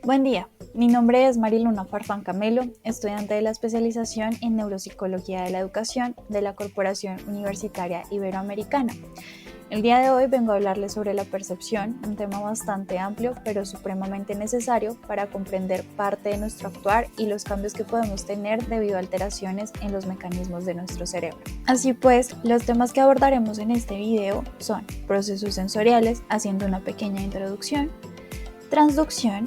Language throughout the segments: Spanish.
Buen día, mi nombre es Mariluna Farfán Camelo, estudiante de la especialización en Neuropsicología de la Educación de la Corporación Universitaria Iberoamericana. El día de hoy vengo a hablarles sobre la percepción, un tema bastante amplio pero supremamente necesario para comprender parte de nuestro actuar y los cambios que podemos tener debido a alteraciones en los mecanismos de nuestro cerebro. Así pues, los temas que abordaremos en este video son procesos sensoriales, haciendo una pequeña introducción, transducción,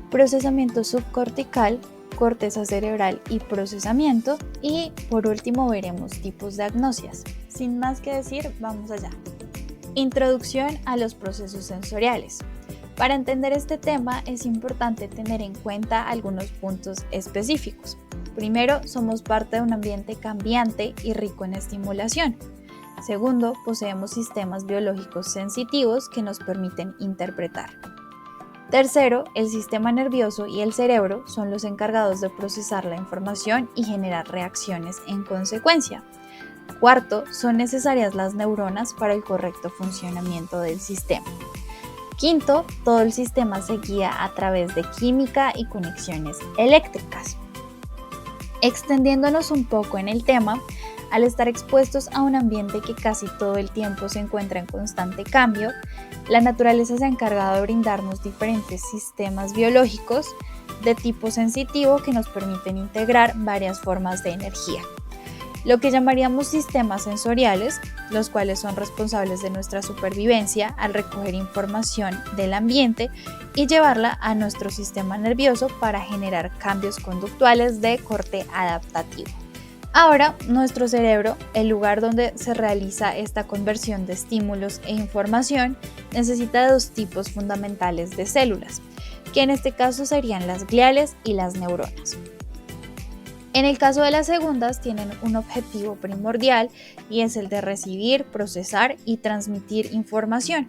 procesamiento subcortical, corteza cerebral y procesamiento, y por último veremos tipos de agnosias. Sin más que decir, vamos allá. Introducción a los procesos sensoriales. Para entender este tema es importante tener en cuenta algunos puntos específicos. Primero, somos parte de un ambiente cambiante y rico en estimulación. Segundo, poseemos sistemas biológicos sensitivos que nos permiten interpretar. Tercero, el sistema nervioso y el cerebro son los encargados de procesar la información y generar reacciones en consecuencia. Cuarto, son necesarias las neuronas para el correcto funcionamiento del sistema. Quinto, todo el sistema se guía a través de química y conexiones eléctricas. Extendiéndonos un poco en el tema, al estar expuestos a un ambiente que casi todo el tiempo se encuentra en constante cambio, la naturaleza se ha encargado de brindarnos diferentes sistemas biológicos de tipo sensitivo que nos permiten integrar varias formas de energía. Lo que llamaríamos sistemas sensoriales, los cuales son responsables de nuestra supervivencia al recoger información del ambiente y llevarla a nuestro sistema nervioso para generar cambios conductuales de corte adaptativo. Ahora, nuestro cerebro, el lugar donde se realiza esta conversión de estímulos e información, necesita de dos tipos fundamentales de células, que en este caso serían las gliales y las neuronas. En el caso de las segundas, tienen un objetivo primordial y es el de recibir, procesar y transmitir información.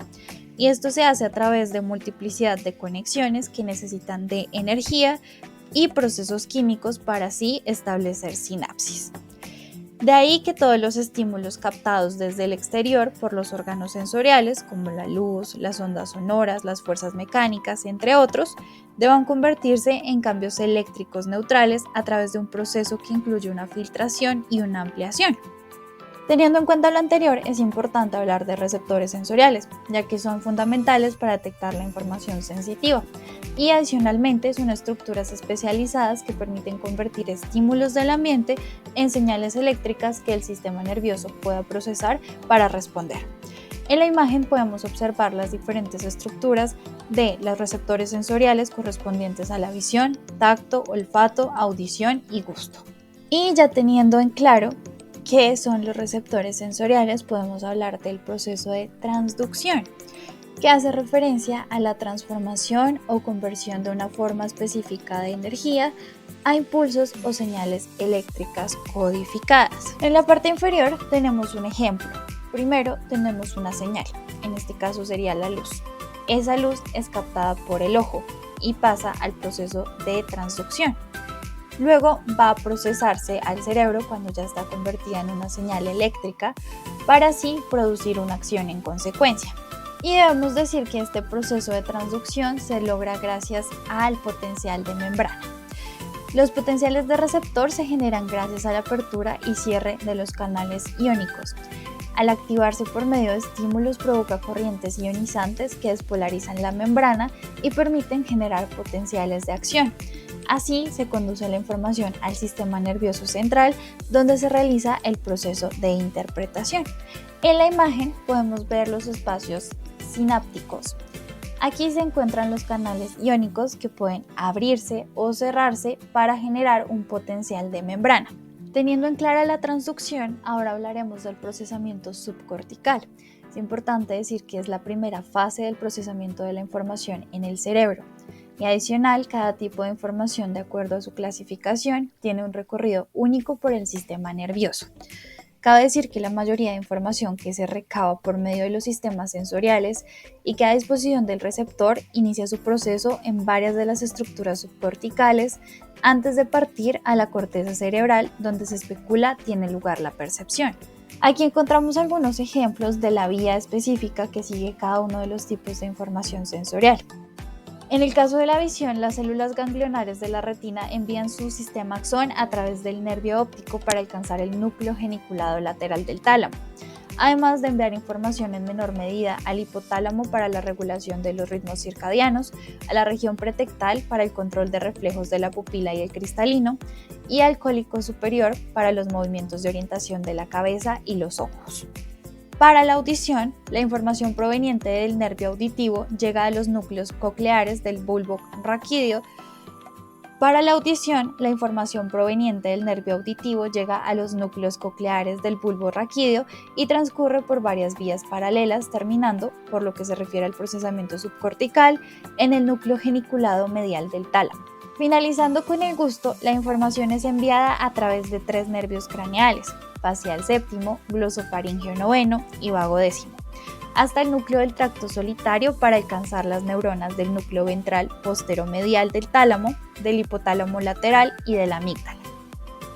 Y esto se hace a través de multiplicidad de conexiones que necesitan de energía y procesos químicos para así establecer sinapsis. De ahí que todos los estímulos captados desde el exterior por los órganos sensoriales, como la luz, las ondas sonoras, las fuerzas mecánicas, entre otros, deban convertirse en cambios eléctricos neutrales a través de un proceso que incluye una filtración y una ampliación. Teniendo en cuenta lo anterior, es importante hablar de receptores sensoriales, ya que son fundamentales para detectar la información sensitiva, y adicionalmente son estructuras especializadas que permiten convertir estímulos del ambiente en señales eléctricas que el sistema nervioso pueda procesar para responder. En la imagen podemos observar las diferentes estructuras de los receptores sensoriales correspondientes a la visión, tacto, olfato, audición y gusto. Y ya teniendo en claro ¿qué son los receptores sensoriales? Podemos hablar del proceso de transducción, que hace referencia a la transformación o conversión de una forma específica de energía a impulsos o señales eléctricas codificadas. En la parte inferior tenemos un ejemplo. Primero tenemos una señal, en este caso sería la luz. Esa luz es captada por el ojo y pasa al proceso de transducción. Luego va a procesarse al cerebro cuando ya está convertida en una señal eléctrica para así producir una acción en consecuencia. Y debemos decir que este proceso de transducción se logra gracias al potencial de membrana. Los potenciales de receptor se generan gracias a la apertura y cierre de los canales iónicos. Al activarse por medio de estímulos provoca corrientes ionizantes que despolarizan la membrana y permiten generar potenciales de acción. Así se conduce la información al sistema nervioso central, donde se realiza el proceso de interpretación. En la imagen podemos ver los espacios sinápticos. Aquí se encuentran los canales iónicos que pueden abrirse o cerrarse para generar un potencial de membrana. Teniendo en clara la transducción, ahora hablaremos del procesamiento subcortical. Es importante decir que es la primera fase del procesamiento de la información en el cerebro. Y adicional, cada tipo de información, de acuerdo a su clasificación, tiene un recorrido único por el sistema nervioso. Cabe decir que la mayoría de información que se recaba por medio de los sistemas sensoriales y que a disposición del receptor inicia su proceso en varias de las estructuras subcorticales antes de partir a la corteza cerebral, donde se especula tiene lugar la percepción. Aquí encontramos algunos ejemplos de la vía específica que sigue cada uno de los tipos de información sensorial. En el caso de la visión, las células ganglionares de la retina envían su sistema axón a través del nervio óptico para alcanzar el núcleo geniculado lateral del tálamo, además de enviar información en menor medida al hipotálamo para la regulación de los ritmos circadianos, a la región pretectal para el control de reflejos de la pupila y el cristalino, y al cólico superior para los movimientos de orientación de la cabeza y los ojos. Para la audición, la información proveniente del nervio auditivo llega a los núcleos cocleares del bulbo raquídeo. Para la audición, la información proveniente del nervio auditivo llega a los núcleos cocleares del bulbo raquídeo y transcurre por varias vías paralelas, terminando, por lo que se refiere al procesamiento subcortical, en el núcleo geniculado medial del tálamo. Finalizando con el gusto, la información es enviada a través de 3 nervios craneales: facial séptimo, glosofaríngeo noveno y vago décimo, hasta el núcleo del tracto solitario para alcanzar las neuronas del núcleo ventral posteromedial del tálamo, del hipotálamo lateral y de la amígdala.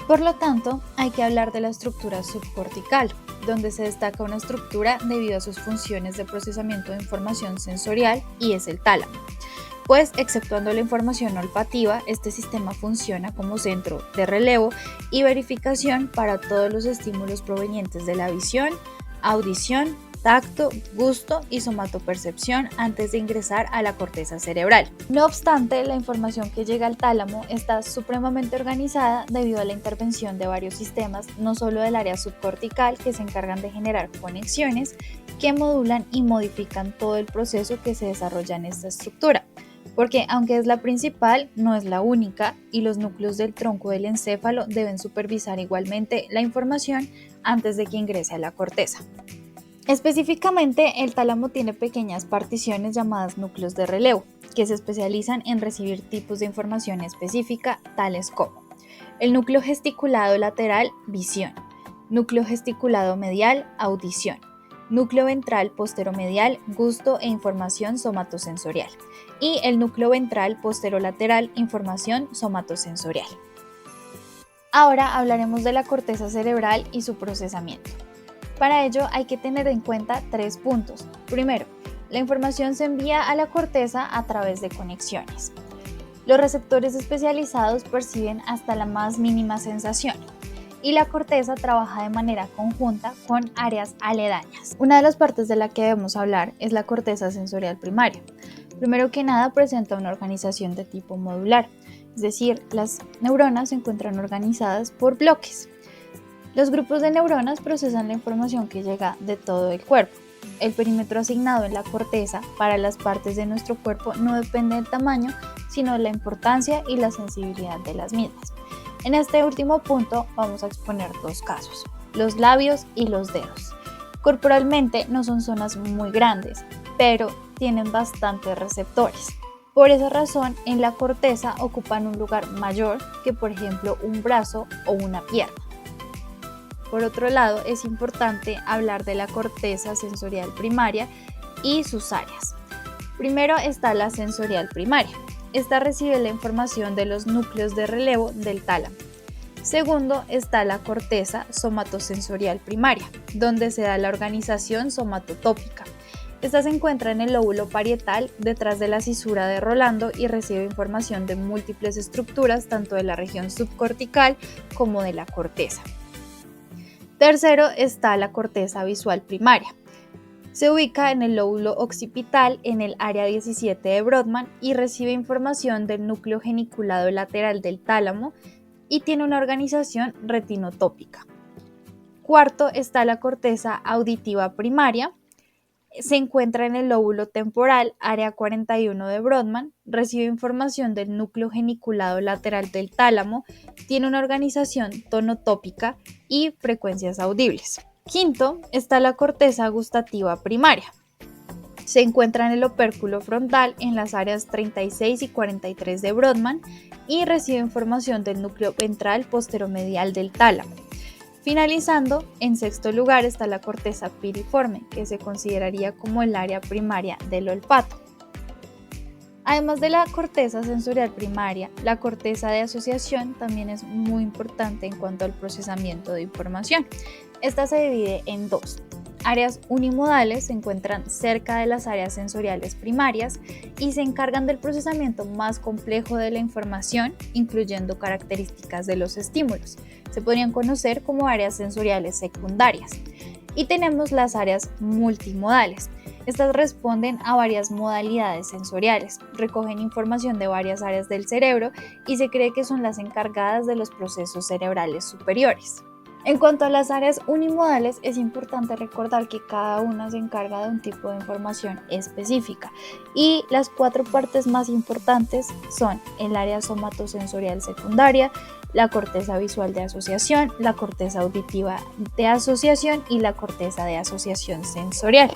Por lo tanto, hay que hablar de la estructura subcortical, donde se destaca una estructura debido a sus funciones de procesamiento de información sensorial, y es el tálamo. Pues, exceptuando la información olfativa, este sistema funciona como centro de relevo y verificación para todos los estímulos provenientes de la visión, audición, tacto, gusto y somatopercepción antes de ingresar a la corteza cerebral. No obstante, la información que llega al tálamo está supremamente organizada debido a la intervención de varios sistemas, no solo del área subcortical, que se encargan de generar conexiones que modulan y modifican todo el proceso que se desarrolla en esta estructura, porque aunque es la principal, no es la única, y los núcleos del tronco del encéfalo deben supervisar igualmente la información antes de que ingrese a la corteza. Específicamente, el tálamo tiene pequeñas particiones llamadas núcleos de relevo, que se especializan en recibir tipos de información específica, tales como el núcleo gesticulado lateral, visión; núcleo gesticulado medial, audición; núcleo ventral posteromedial, gusto e información somatosensorial; y el núcleo ventral posterolateral, información somatosensorial. Ahora hablaremos de la corteza cerebral y su procesamiento. Para ello hay que tener en cuenta 3 puntos. Primero, la información se envía a la corteza a través de conexiones. Los receptores especializados perciben hasta la más mínima sensación, y la corteza trabaja de manera conjunta con áreas aledañas. Una de las partes de la que debemos hablar es la corteza sensorial primaria. Primero que nada, presenta una organización de tipo modular, es decir, las neuronas se encuentran organizadas por bloques. Los grupos de neuronas procesan la información que llega de todo el cuerpo. El perímetro asignado en la corteza para las partes de nuestro cuerpo no depende del tamaño, sino de la importancia y la sensibilidad de las mismas. En este último punto vamos a exponer 2 casos: los labios y los dedos. Corporalmente no son zonas muy grandes, pero tienen bastantes receptores. Por esa razón, en la corteza ocupan un lugar mayor que, por ejemplo, un brazo o una pierna. Por otro lado, es importante hablar de la corteza sensorial primaria y sus áreas. Primero está la sensorial primaria. Esta recibe la información de los núcleos de relevo del tálamo. Segundo está la corteza somatosensorial primaria, donde se da la organización somatotópica. Esta se encuentra en el lóbulo parietal, detrás de la cisura de Rolando, y recibe información de múltiples estructuras, tanto de la región subcortical como de la corteza. Tercero está la corteza visual primaria. Se ubica en el lóbulo occipital, en el área 17 de Brodmann, y recibe información del núcleo geniculado lateral del tálamo y tiene una organización retinotópica. Cuarto está la corteza auditiva primaria. Se encuentra en el lóbulo temporal, área 41 de Brodmann, recibe información del núcleo geniculado lateral del tálamo, tiene una organización tonotópica y frecuencias audibles. Quinto está la corteza gustativa primaria. Se encuentra en el opérculo frontal, en las áreas 36 y 43 de Brodmann, y recibe información del núcleo ventral posteromedial del tálamo. Finalizando, en sexto lugar está la corteza piriforme, que se consideraría como el área primaria del olfato. Además de la corteza sensorial primaria, la corteza de asociación también es muy importante en cuanto al procesamiento de información. Esta se divide en 2. Áreas unimodales se encuentran cerca de las áreas sensoriales primarias, y se encargan del procesamiento más complejo de la información, incluyendo características de los estímulos. Se podrían conocer como áreas sensoriales secundarias. Y tenemos las áreas multimodales. Estas responden a varias modalidades sensoriales, recogen información de varias áreas del cerebro y se cree que son las encargadas de los procesos cerebrales superiores. En cuanto a las áreas unimodales, es importante recordar que cada una se encarga de un tipo de información específica y las 4 partes más importantes son el área somatosensorial secundaria, la corteza visual de asociación, la corteza auditiva de asociación y la corteza de asociación sensorial.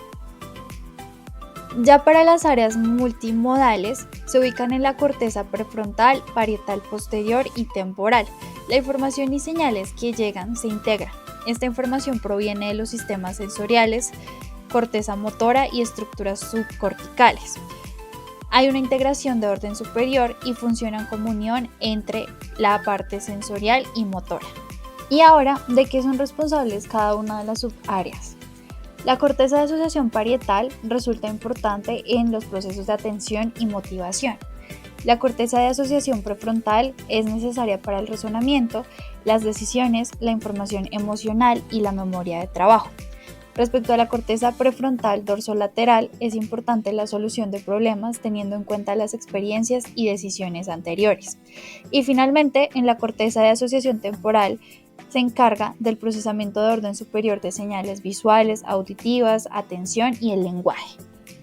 Ya para las áreas multimodales, se ubican en la corteza prefrontal, parietal posterior y temporal. La información y señales que llegan se integran. Esta información proviene de los sistemas sensoriales, corteza motora y estructuras subcorticales. Hay una integración de orden superior y funcionan como unión entre la parte sensorial y motora. Y ahora, ¿de qué son responsables cada una de las subáreas? La corteza de asociación parietal resulta importante en los procesos de atención y motivación. La corteza de asociación prefrontal es necesaria para el razonamiento, las decisiones, la información emocional y la memoria de trabajo. Respecto a la corteza prefrontal dorsolateral, es importante la solución de problemas teniendo en cuenta las experiencias y decisiones anteriores. Y finalmente, en la corteza de asociación temporal, se encarga del procesamiento de orden superior de señales visuales, auditivas, atención y el lenguaje.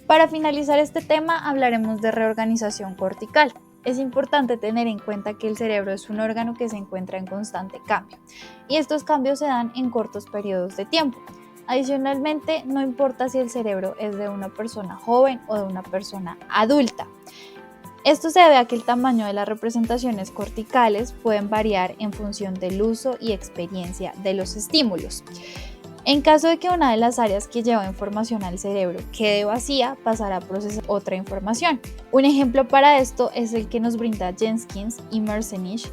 Para finalizar este tema, hablaremos de reorganización cortical. Es importante tener en cuenta que el cerebro es un órgano que se encuentra en constante cambio, y estos cambios se dan en cortos periodos de tiempo. Adicionalmente, no importa si el cerebro es de una persona joven o de una persona adulta. Esto se debe a que el tamaño de las representaciones corticales pueden variar en función del uso y experiencia de los estímulos. En caso de que una de las áreas que lleva información al cerebro quede vacía, pasará a procesar otra información. Un ejemplo para esto es el que nos brinda Jenkins y Merzenich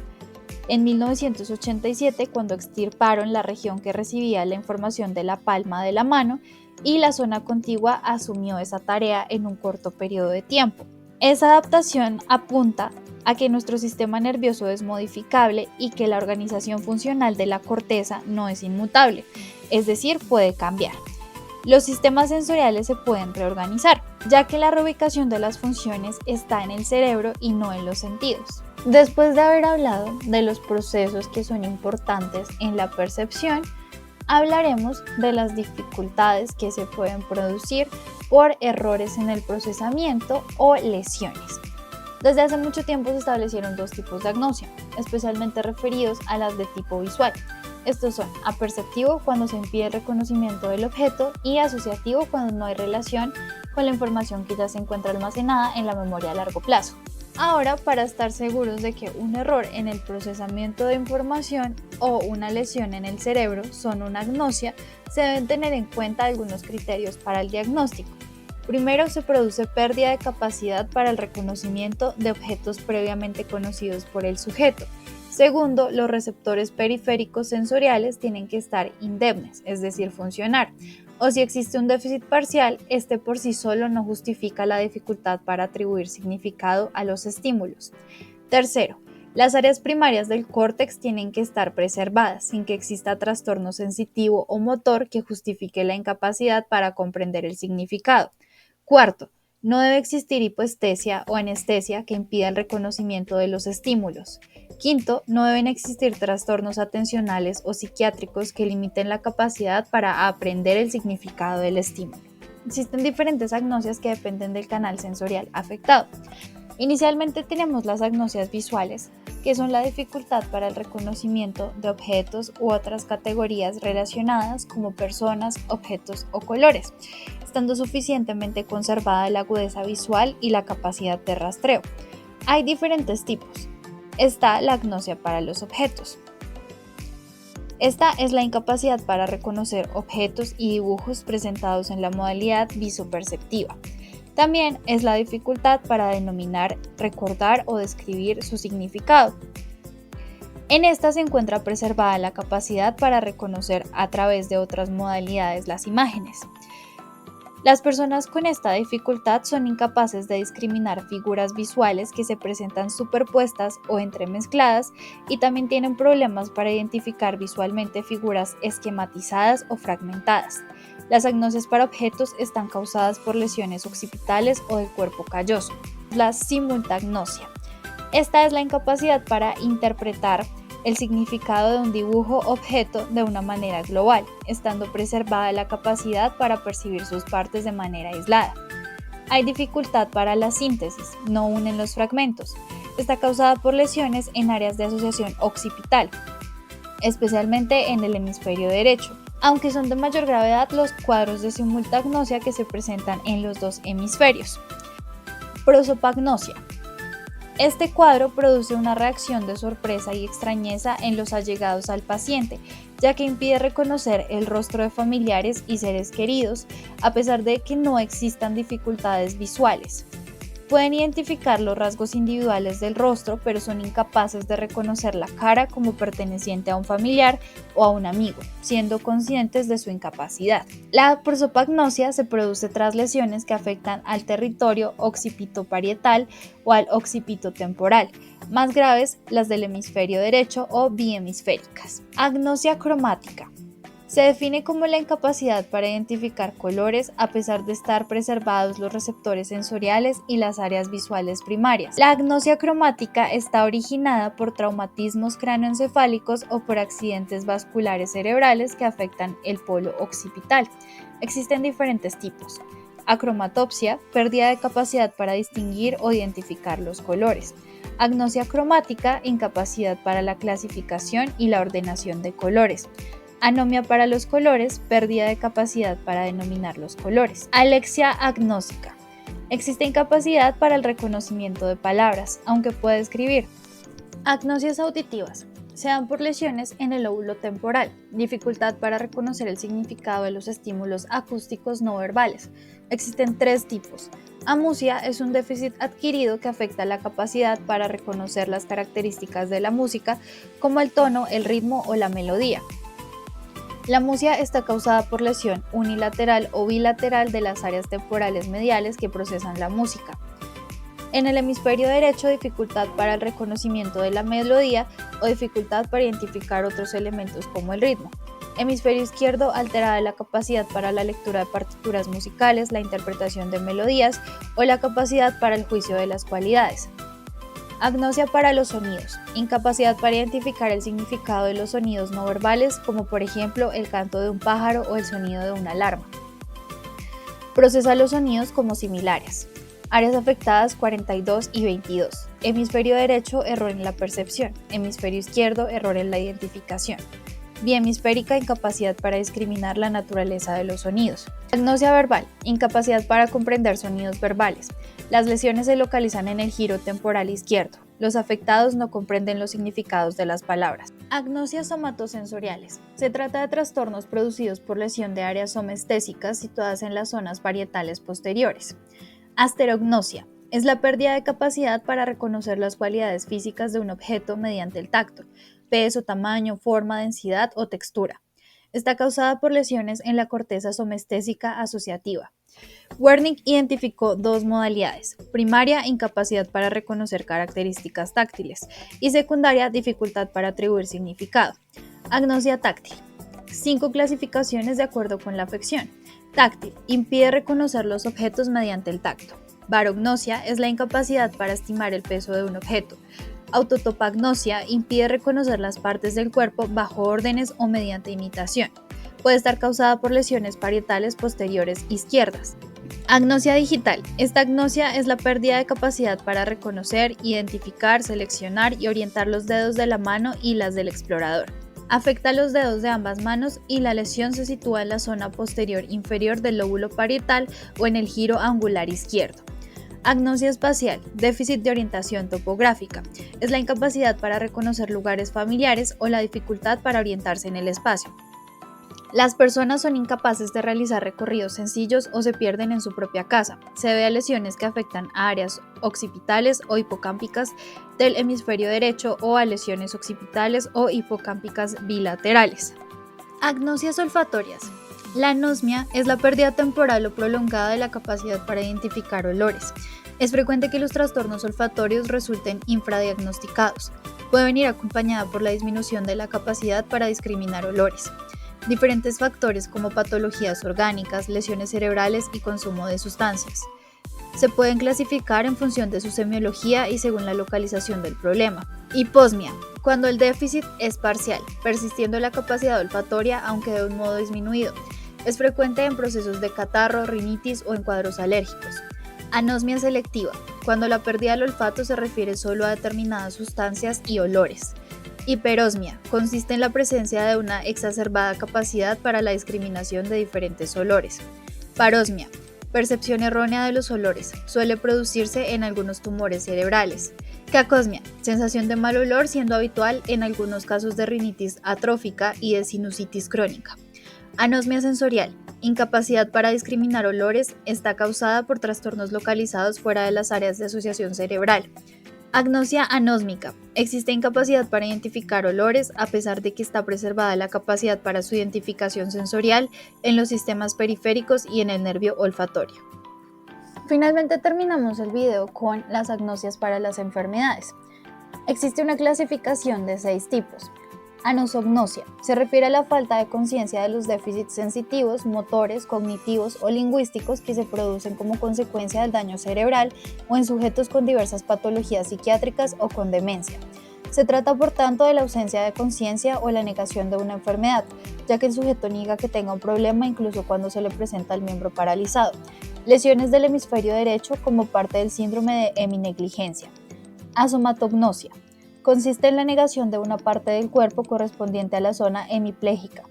en 1987, cuando extirparon la región que recibía la información de la palma de la mano y la zona contigua asumió esa tarea en un corto periodo de tiempo. Esa adaptación apunta a que nuestro sistema nervioso es modificable y que la organización funcional de la corteza no es inmutable, es decir, puede cambiar. Los sistemas sensoriales se pueden reorganizar, ya que la reubicación de las funciones está en el cerebro y no en los sentidos. Después de haber hablado de los procesos que son importantes en la percepción, hablaremos de las dificultades que se pueden producir por errores en el procesamiento o lesiones. Desde hace mucho tiempo se establecieron 2 tipos de agnosia, especialmente referidos a las de tipo visual. Estos son aperceptivo, cuando se impide el reconocimiento del objeto, y asociativo, cuando no hay relación con la información que ya se encuentra almacenada en la memoria a largo plazo. Ahora, para estar seguros de que un error en el procesamiento de información o una lesión en el cerebro son una agnosia, se deben tener en cuenta algunos criterios para el diagnóstico. Primero, se produce pérdida de capacidad para el reconocimiento de objetos previamente conocidos por el sujeto. Segundo, los receptores periféricos sensoriales tienen que estar indemnes, es decir, funcionar. O si existe un déficit parcial, este por sí solo no justifica la dificultad para atribuir significado a los estímulos. Tercero, las áreas primarias del córtex tienen que estar preservadas, sin que exista trastorno sensitivo o motor que justifique la incapacidad para comprender el significado. Cuarto, no debe existir hipoestesia o anestesia que impida el reconocimiento de los estímulos. Quinto, no deben existir trastornos atencionales o psiquiátricos que limiten la capacidad para aprender el significado del estímulo. Existen diferentes agnosias que dependen del canal sensorial afectado. Inicialmente tenemos las agnosias visuales, que son la dificultad para el reconocimiento de objetos u otras categorías relacionadas como personas, objetos o colores, estando suficientemente conservada la agudeza visual y la capacidad de rastreo. Hay diferentes tipos. Está la agnosia para los objetos. Esta es la incapacidad para reconocer objetos y dibujos presentados en la modalidad visoperceptiva. También es la dificultad para denominar, recordar o describir su significado. En esta se encuentra preservada la capacidad para reconocer a través de otras modalidades las imágenes. Las personas con esta dificultad son incapaces de discriminar figuras visuales que se presentan superpuestas o entremezcladas y también tienen problemas para identificar visualmente figuras esquematizadas o fragmentadas. Las agnosias para objetos están causadas por lesiones occipitales o del cuerpo calloso. La simultagnosia. Esta es la incapacidad para interpretar el significado de un dibujo objeto de una manera global, estando preservada la capacidad para percibir sus partes de manera aislada. Hay dificultad para la síntesis, no unen los fragmentos. Está causada por lesiones en áreas de asociación occipital, especialmente en el hemisferio derecho, aunque son de mayor gravedad los cuadros de simultagnosia que se presentan en los dos hemisferios. Prosopagnosia. Este cuadro produce una reacción de sorpresa y extrañeza en los allegados al paciente, ya que impide reconocer el rostro de familiares y seres queridos, a pesar de que no existan dificultades visuales. Pueden identificar los rasgos individuales del rostro, pero son incapaces de reconocer la cara como perteneciente a un familiar o a un amigo, siendo conscientes de su incapacidad. La prosopagnosia se produce tras lesiones que afectan al territorio occipitoparietal o al occipito temporal, más graves las del hemisferio derecho o bihemisféricas. Agnosia cromática. Se define como la incapacidad para identificar colores a pesar de estar preservados los receptores sensoriales y las áreas visuales primarias. La agnosia cromática está originada por traumatismos cráneoencefálicos o por accidentes vasculares cerebrales que afectan el polo occipital. Existen diferentes tipos. Acromatopsia, pérdida de capacidad para distinguir o identificar los colores. Agnosia cromática, incapacidad para la clasificación y la ordenación de colores. Anomia para los colores, pérdida de capacidad para denominar los colores. Alexia agnóstica. Existe incapacidad para el reconocimiento de palabras, aunque puede escribir. Agnosias auditivas. Se dan por lesiones en el lóbulo temporal, dificultad para reconocer el significado de los estímulos acústicos no verbales. Existen tres tipos. Amusia es un déficit adquirido que afecta la capacidad para reconocer las características de la música, como el tono, el ritmo o la melodía. La amusia está causada por lesión unilateral o bilateral de las áreas temporales mediales que procesan la música. En el hemisferio derecho, dificultad para el reconocimiento de la melodía o dificultad para identificar otros elementos como el ritmo. Hemisferio izquierdo, alterada la capacidad para la lectura de partituras musicales, la interpretación de melodías o la capacidad para el juicio de las cualidades. Agnosia para los sonidos. Incapacidad para identificar el significado de los sonidos no verbales, como por ejemplo el canto de un pájaro o el sonido de una alarma. Procesa los sonidos como similares. Áreas afectadas 42 y 22. Hemisferio derecho, error en la percepción. Hemisferio izquierdo, error en la identificación. Bihemisférica, incapacidad para discriminar la naturaleza de los sonidos. Agnosia verbal, incapacidad para comprender sonidos verbales. Las lesiones se localizan en el giro temporal izquierdo. Los afectados no comprenden los significados de las palabras. Agnosias somatosensoriales. Se trata de trastornos producidos por lesión de áreas somestésicas situadas en las zonas parietales posteriores. Asterognosia. Es la pérdida de capacidad para reconocer las cualidades físicas de un objeto mediante el tacto, peso, tamaño, forma, densidad o textura. Está causada por lesiones en la corteza somestésica asociativa. Wernicke identificó dos modalidades: primaria, incapacidad para reconocer características táctiles, y secundaria, dificultad para atribuir significado. Agnosia táctil. 5 clasificaciones de acuerdo con la afección. Táctil, impide reconocer los objetos mediante el tacto. Barognosia es la incapacidad para estimar el peso de un objeto. Autotopagnosia impide reconocer las partes del cuerpo bajo órdenes o mediante imitación. Puede estar causada por lesiones parietales posteriores izquierdas. Agnosia digital. Esta agnosia es la pérdida de capacidad para reconocer, identificar, seleccionar y orientar los dedos de la mano y las del explorador. Afecta los dedos de ambas manos y la lesión se sitúa en la zona posterior inferior del lóbulo parietal o en el giro angular izquierdo. Agnosia espacial, déficit de orientación topográfica. Es la incapacidad para reconocer lugares familiares o la dificultad para orientarse en el espacio. Las personas son incapaces de realizar recorridos sencillos o se pierden en su propia casa. Se debe a lesiones que afectan a áreas occipitales o hipocámpicas del hemisferio derecho o a lesiones occipitales o hipocámpicas bilaterales. Agnosias olfatorias. La anosmia es la pérdida temporal o prolongada de la capacidad para identificar olores. Es frecuente que los trastornos olfatorios resulten infradiagnosticados. Puede venir acompañada por la disminución de la capacidad para discriminar olores. Diferentes factores como patologías orgánicas, lesiones cerebrales y consumo de sustancias. Se pueden clasificar en función de su semiología y según la localización del problema. Hiposmia, cuando el déficit es parcial, persistiendo la capacidad olfatoria aunque de un modo disminuido. Es frecuente en procesos de catarro, rinitis o en cuadros alérgicos. Anosmia selectiva, cuando la pérdida del olfato se refiere solo a determinadas sustancias y olores. Hiperosmia, consiste en la presencia de una exacerbada capacidad para la discriminación de diferentes olores. Parosmia, percepción errónea de los olores, suele producirse en algunos tumores cerebrales. Cacosmia, sensación de mal olor siendo habitual en algunos casos de rinitis atrófica y de sinusitis crónica. Anosmia sensorial, incapacidad para discriminar olores, está causada por trastornos localizados fuera de las áreas de asociación cerebral. Agnosia anósmica, existe incapacidad para identificar olores a pesar de que está preservada la capacidad para su identificación sensorial en los sistemas periféricos y en el nervio olfatorio. Finalmente terminamos el video con las agnosias para las enfermedades. Existe una clasificación de 6 tipos. Anosognosia se refiere a la falta de conciencia de los déficits sensitivos, motores, cognitivos o lingüísticos que se producen como consecuencia del daño cerebral o en sujetos con diversas patologías psiquiátricas o con demencia. Se trata por tanto de la ausencia de conciencia o la negación de una enfermedad, ya que el sujeto niega que tenga un problema incluso cuando se le presenta el miembro paralizado. Lesiones del hemisferio derecho como parte del síndrome de heminegligencia. Asomatognosia. Consiste en la negación de una parte del cuerpo correspondiente a la zona hemipléjica.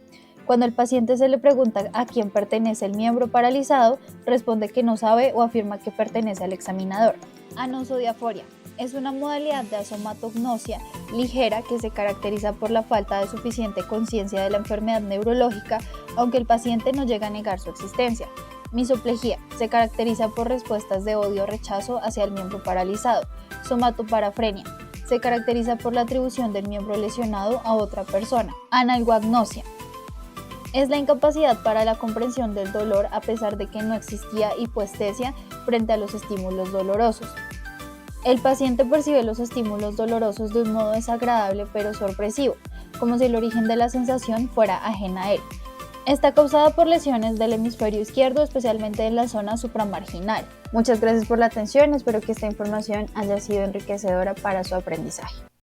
Cuando el paciente se le pregunta a quién pertenece el miembro paralizado, responde que no sabe o afirma que pertenece al examinador. Anosodiaforia. Es una modalidad de asomatognosia ligera que se caracteriza por la falta de suficiente conciencia de la enfermedad neurológica, aunque el paciente no llega a negar su existencia. Misoplejía. Se caracteriza por respuestas de odio o rechazo hacia el miembro paralizado. Somatoparafrenia. Se caracteriza por la atribución del miembro lesionado a otra persona. Analgoagnosia. Es la incapacidad para la comprensión del dolor a pesar de que no existía hipoestesia frente a los estímulos dolorosos. El paciente percibe los estímulos dolorosos de un modo desagradable pero sorpresivo, como si el origen de la sensación fuera ajena a él. Está causada por lesiones del hemisferio izquierdo, especialmente en la zona supramarginal. Muchas gracias por la atención, espero que esta información haya sido enriquecedora para su aprendizaje.